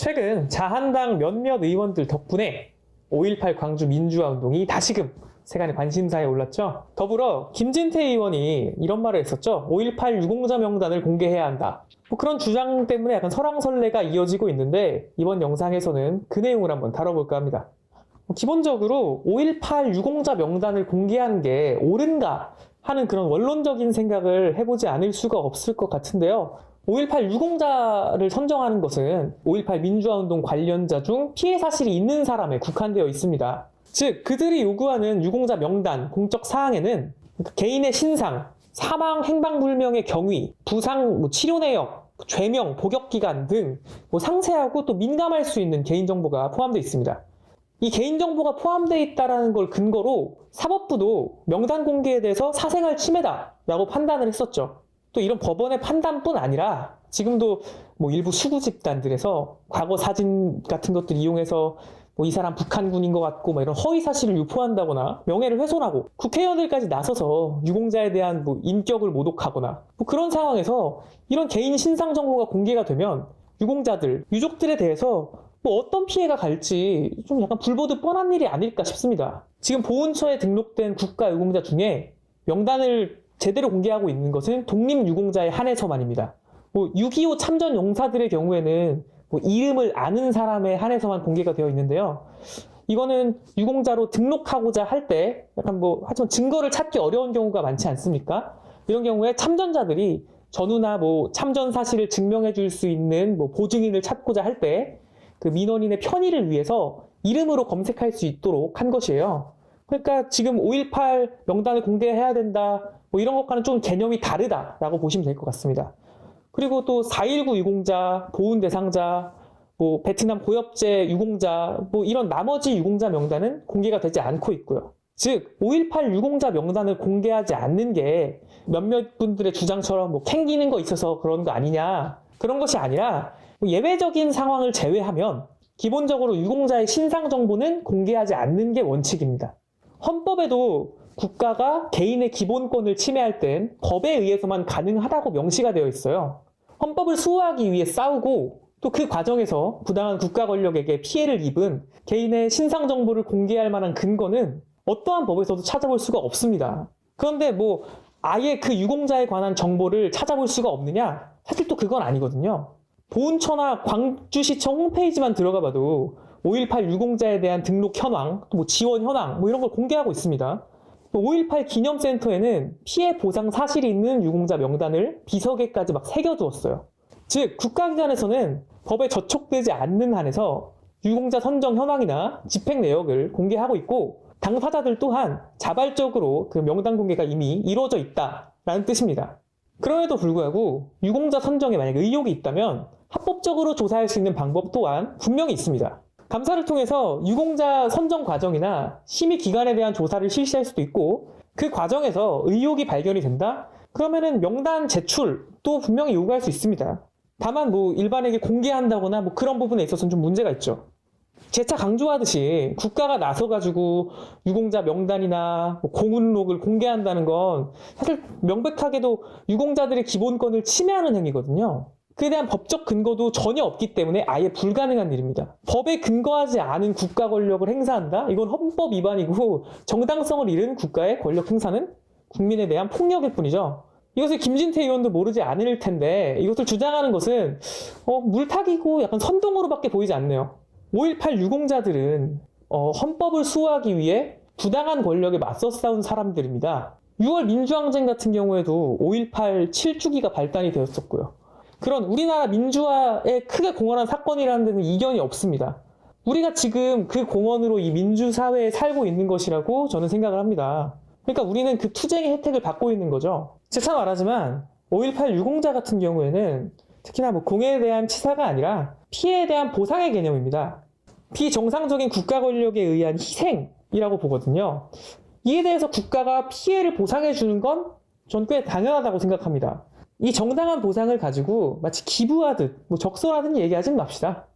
최근 자한당 몇몇 의원들 덕분에 5.18 광주 민주화 운동이 다시금 세간의 관심사에 올랐죠. 더불어 김진태 의원이 이런 말을 했었죠. 5.18 유공자 명단을 공개해야 한다. 그런 주장 때문에 약간 설왕설래가 이어지고 있는데 이번 영상에서는 그 내용을 한번 다뤄볼까 합니다. 기본적으로 5.18 유공자 명단을 공개하는 게 옳은가 하는 그런 원론적인 생각을 해보지 않을 수가 없을 것 같은데요. 5.18 유공자를 선정하는 것은 5.18 민주화운동 관련자 중 피해 사실이 있는 사람에 국한되어 있습니다. 즉 그들이 요구하는 유공자 명단 공적 사항에는 개인의 신상, 사망 행방불명의 경위, 부상, 치료 내역, 죄명, 복역기간 등 상세하고 또 민감할 수 있는 개인정보가 포함되어 있습니다. 이 개인정보가 포함되어 있다는 걸 근거로 사법부도 명단 공개에 대해서 사생활 침해다라고 판단을 했었죠. 또 이런 법원의 판단뿐 아니라 지금도 일부 수구 집단들에서 과거 사진 같은 것들 이용해서 이 사람 북한군인 것 같고 이런 허위 사실을 유포한다거나 명예를 훼손하고 국회의원들까지 나서서 유공자에 대한 인격을 모독하거나 그런 상황에서 이런 개인 신상 정보가 공개가 되면 유공자들, 유족들에 대해서 어떤 피해가 갈지 좀 약간 불보듯 뻔한 일이 아닐까 싶습니다. 지금 보훈처에 등록된 국가유공자 중에 명단을 제대로 공개하고 있는 것은 독립유공자에 한해서만입니다. 6.25 참전 용사들의 경우에는 이름을 아는 사람에 한해서만 공개가 되어 있는데요. 이거는 유공자로 등록하고자 할 때 약간 하지만 증거를 찾기 어려운 경우가 많지 않습니까? 이런 경우에 참전자들이 전후나 참전 사실을 증명해 줄 수 있는 보증인을 찾고자 할 때 그 민원인의 편의를 위해서 이름으로 검색할 수 있도록 한 것이에요. 그러니까 지금 5.18 명단을 공개해야 된다 이런 것과는 좀 개념이 다르다라고 보시면 될 것 같습니다. 그리고 또 4.19 유공자, 보훈 대상자, 베트남 고엽제 유공자 이런 나머지 유공자 명단은 공개가 되지 않고 있고요. 즉 5.18 유공자 명단을 공개하지 않는 게 몇몇 분들의 주장처럼 캥기는 거 있어서 그런 거 아니냐 그런 것이 아니라 예외적인 상황을 제외하면 기본적으로 유공자의 신상 정보는 공개하지 않는 게 원칙입니다. 헌법에도 국가가 개인의 기본권을 침해할 땐 법에 의해서만 가능하다고 명시가 되어 있어요. 헌법을 수호하기 위해 싸우고 또 그 과정에서 부당한 국가 권력에게 피해를 입은 개인의 신상 정보를 공개할 만한 근거는 어떠한 법에서도 찾아볼 수가 없습니다. 그런데 아예 그 유공자에 관한 정보를 찾아볼 수가 없느냐? 사실 또 그건 아니거든요. 보훈처나 광주시청 홈페이지만 들어가 봐도 5.18 유공자에 대한 등록 현황, 지원 현황 이런 걸 공개하고 있습니다. 5.18 기념센터에는 피해 보상 사실이 있는 유공자 명단을 비서계까지 새겨두었어요. 즉 국가기관에서는 법에 저촉되지 않는 한에서 유공자 선정 현황이나 집행 내역을 공개하고 있고 당사자들 또한 자발적으로 그 명단 공개가 이미 이루어져 있다라는 뜻입니다. 그럼에도 불구하고 유공자 선정에 만약 의혹이 있다면 합법적으로 조사할 수 있는 방법 또한 분명히 있습니다. 감사를 통해서 유공자 선정 과정이나 심의 기간에 대한 조사를 실시할 수도 있고 그 과정에서 의혹이 발견이 된다? 그러면은 명단 제출도 분명히 요구할 수 있습니다. 다만 일반에게 공개한다거나 그런 부분에 있어서는 좀 문제가 있죠. 재차 강조하듯이 국가가 나서가지고 유공자 명단이나 공훈록을 공개한다는 건 사실 명백하게도 유공자들의 기본권을 침해하는 행위거든요. 그에 대한 법적 근거도 전혀 없기 때문에 아예 불가능한 일입니다. 법에 근거하지 않은 국가 권력을 행사한다? 이건 헌법 위반이고 정당성을 잃은 국가의 권력 행사는 국민에 대한 폭력일 뿐이죠. 이것을 김진태 의원도 모르지 않을 텐데 이것을 주장하는 것은 물타기고 약간 선동으로밖에 보이지 않네요. 5.18 유공자들은 헌법을 수호하기 위해 부당한 권력에 맞서 싸운 사람들입니다. 6월 민주항쟁 같은 경우에도 5.18 7주기가 발단이 되었었고요. 그런 우리나라 민주화에 크게 공헌한 사건이라는 데는 이견이 없습니다. 우리가 지금 그 공헌으로 이 민주사회에 살고 있는 것이라고 저는 생각을 합니다. 그러니까 우리는 그 투쟁의 혜택을 받고 있는 거죠. 재차 말하지만 5.18 유공자 같은 경우에는 특히나 공해에 대한 치사가 아니라 피해에 대한 보상의 개념입니다. 비정상적인 국가 권력에 의한 희생이라고 보거든요. 이에 대해서 국가가 피해를 보상해 주는 건 전 꽤 당연하다고 생각합니다. 이 정당한 보상을 가지고 마치 기부하듯 적설하듯 얘기하진 맙시다.